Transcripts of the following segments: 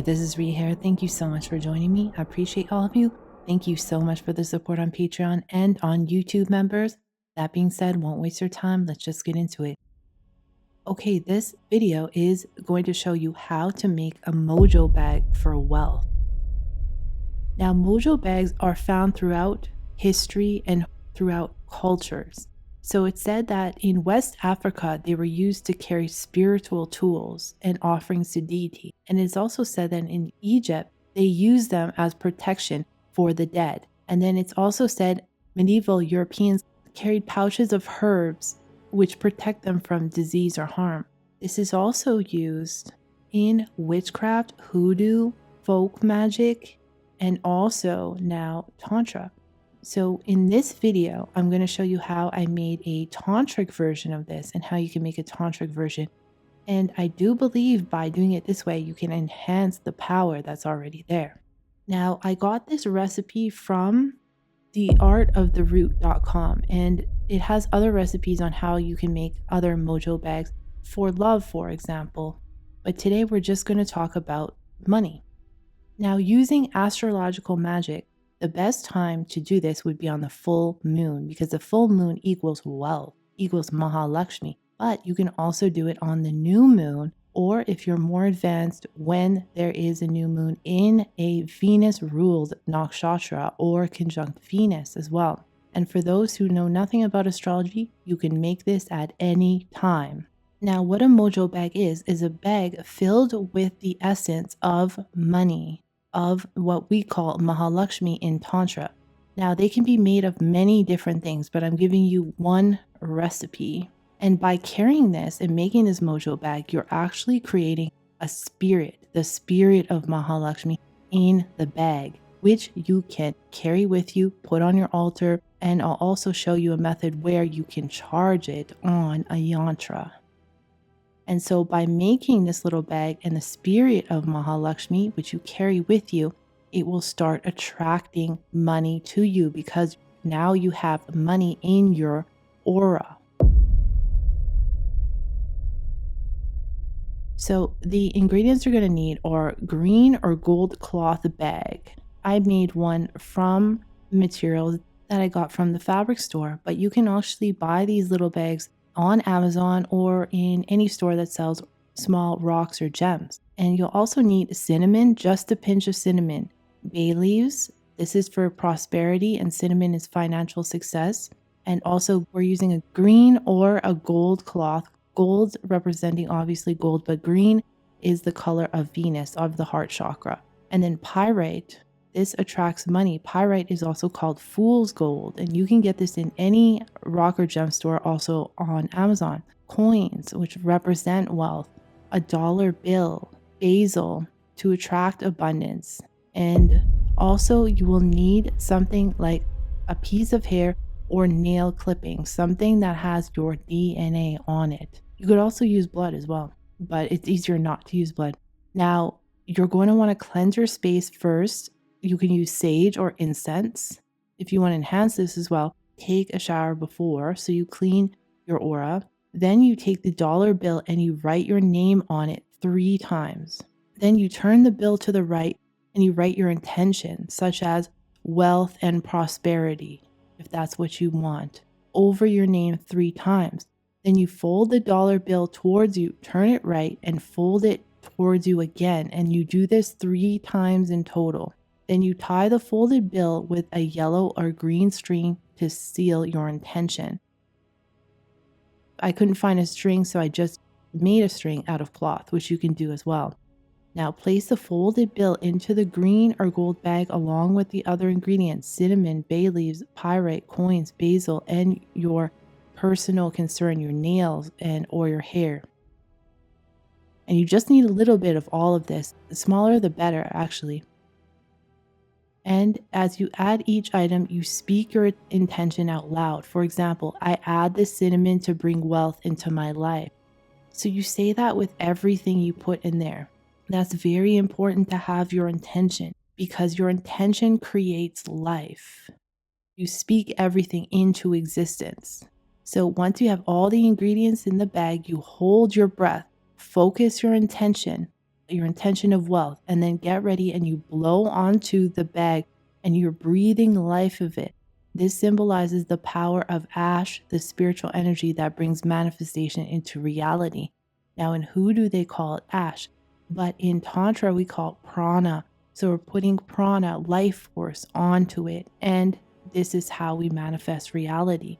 this is Sri here. Thank you so much for joining me. I appreciate all of you. Thank you so much for the support on Patreon and on YouTube, members. That being said, won't waste your time. Let's just get into it. Okay, this video is going to show you how to make a mojo bag for wealth. Now, mojo bags are found throughout history and throughout cultures. So it's said that in West Africa, they were used to carry spiritual tools and offerings to deity. And it's also said that in Egypt, they used them as protection for the dead. And then it's also said medieval Europeans carried pouches of herbs which protect them from disease or harm. This is also used in witchcraft, hoodoo, folk magic, and also now Tantra. So in this video, I'm going to show you how I made a tantric version of this and how you can make a tantric version. And I do believe by doing it this way, you can enhance the power that's already there. Now, I got this recipe from theartoftheroot.com, and it has other recipes on how you can make other mojo bags for love, for example. But today we're just going to talk about money. Now, using astrological magic, the best time to do this would be on the full moon, because the full moon equals wealth, equals Mahalakshmi. But you can also do it on the new moon, or if you're more advanced, when there is a new moon in a Venus-ruled nakshatra or conjunct Venus as well. And for those who know nothing about astrology, you can make this at any time. Now, what a mojo bag is a bag filled with the essence of money, of what we call Mahalakshmi in Tantra. Now, they can be made of many different things, but I'm giving you one recipe. And by carrying this and making this mojo bag, you're actually creating a spirit, the spirit of Mahalakshmi in the bag, which you can carry with you, put on your altar, and I'll also show you a method where you can charge it on a yantra. And so by making this little bag and the spirit of Mahalakshmi, which you carry with you, it will start attracting money to you because now you have money in your aura. So the ingredients you're going to need are green or gold cloth bag. I made one from materials that I got from the fabric store, but you can actually buy these little bags on Amazon or in any store that sells small rocks or gems. And you'll also need cinnamon, just a pinch of cinnamon, bay leaves. This is for prosperity and cinnamon is financial success. And also we're using a green or a gold cloth, gold representing obviously gold, but green is the color of Venus, of the heart chakra. And then pyrite, this attracts money. Pyrite is also called fool's gold, and you can get this in any rock or gem store, also on Amazon. Coins, which represent wealth, a dollar bill, basil to attract abundance. And also you will need something like a piece of hair or nail clipping, something that has your DNA on it. You could also use blood as well, but it's easier not to use blood. Now, you're going to want to cleanse your space first. You can use sage or incense. If you want to enhance this as well, take a shower before, so you clean your aura. Then you take the dollar bill and you write your name on it 3 times. Then you turn the bill to the right and you write your intention, such as wealth and prosperity, if that's what you want, over your name 3 times. Then you fold the dollar bill towards you, turn it right, and fold it towards you again. And you do this 3 times in total. Then you tie the folded bill with a yellow or green string to seal your intention. I couldn't find a string, so I just made a string out of cloth, which you can do as well. Now place the folded bill into the green or gold bag along with the other ingredients, cinnamon, bay leaves, pyrite, coins, basil, and your personal concern, your nails or your hair. And you just need a little bit of all of this. The smaller the better, actually. And as you add each item, you speak your intention out loud. For example, I add the cinnamon to bring wealth into my life. So you say that with everything you put in there. That's very important to have your intention, because your intention creates life. You speak everything into existence. So once you have all the ingredients in the bag, you hold your breath, focus your intention, your intention of wealth, and then get ready and you blow onto the bag and you're breathing life of it. This symbolizes the power of ash, the spiritual energy that brings manifestation into reality. Now, in Hoodoo, they call it ash, but in Tantra, we call it prana. So we're putting prana, life force, onto it, and this is how we manifest reality.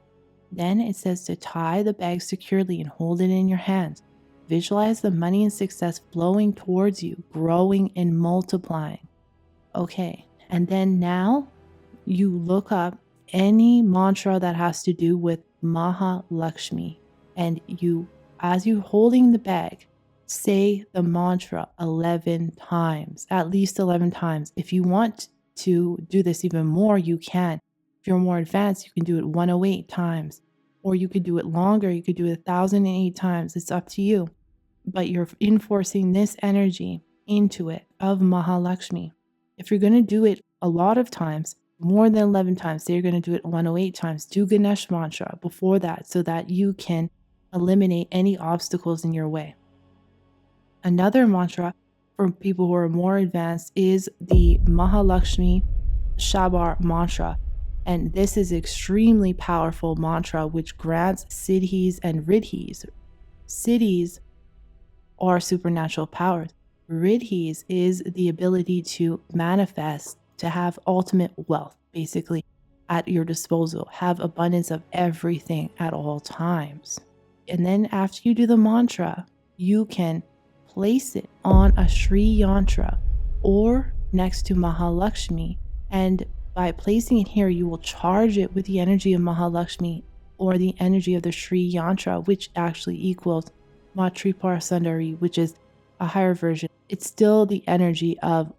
Then it says to tie the bag securely and hold it in your hands. Visualize the money and success flowing towards you, growing and multiplying. Okay, and then now you look up any mantra that has to do with Mahalakshmi, and you, as you're holding the bag, say the mantra 11 times, at least 11 times. If you want to do this even more, you can. If you're more advanced, you can do it 108 times, or you could do it longer. You could do it 1,008 times. It's up to you. But you're enforcing this energy into it of Mahalakshmi. If you're going to do it a lot of times, more than 11 times, say you're going to do it 108 times, do Ganesh mantra before that so that you can eliminate any obstacles in your way. Another mantra for people who are more advanced is the Mahalakshmi Shabar mantra. And this is extremely powerful mantra which grants siddhis and riddhis. Siddhis are supernatural powers. Riddhis is the ability to manifest, to have ultimate wealth, basically, at your disposal, have abundance of everything at all times. And then after you do the mantra, you can place it on a Sri yantra or next to Mahalakshmi. And by placing it here, you will charge it with the energy of Mahalakshmi or the energy of the Sri yantra, which actually equals Matripara Sundari, which is a higher version. It's still the energy of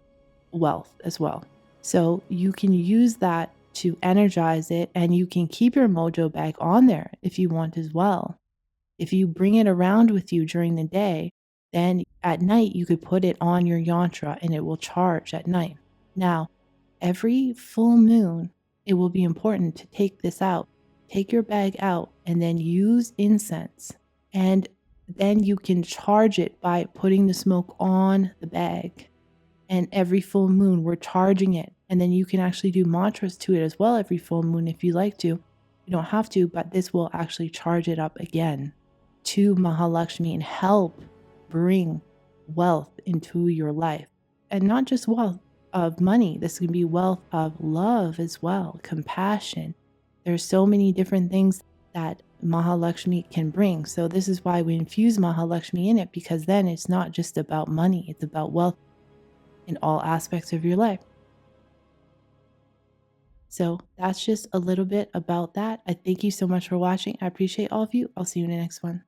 wealth as well. So you can use that to energize it, and you can keep your Mojo bag on there if you want as well. If you bring it around with you during the day, then at night you could put it on your yantra and it will charge at night. Now, every full moon, it will be important to take this out. Take your bag out and then use incense, and then you can charge it by putting the smoke on the bag. And every full moon, we're charging it. And then you can actually do mantras to it as well every full moon if you like to. You don't have to, but this will actually charge it up again to Mahalakshmi and help bring wealth into your life. And not just wealth of money. This can be wealth of love as well, compassion. There's so many different things that Mahalakshmi can bring. So this is why we infuse Mahalakshmi in it, because then it's not just about money, it's about wealth in all aspects of your life. So that's just a little bit about that. I thank you so much for watching. I appreciate all of you. I'll see you in the next one.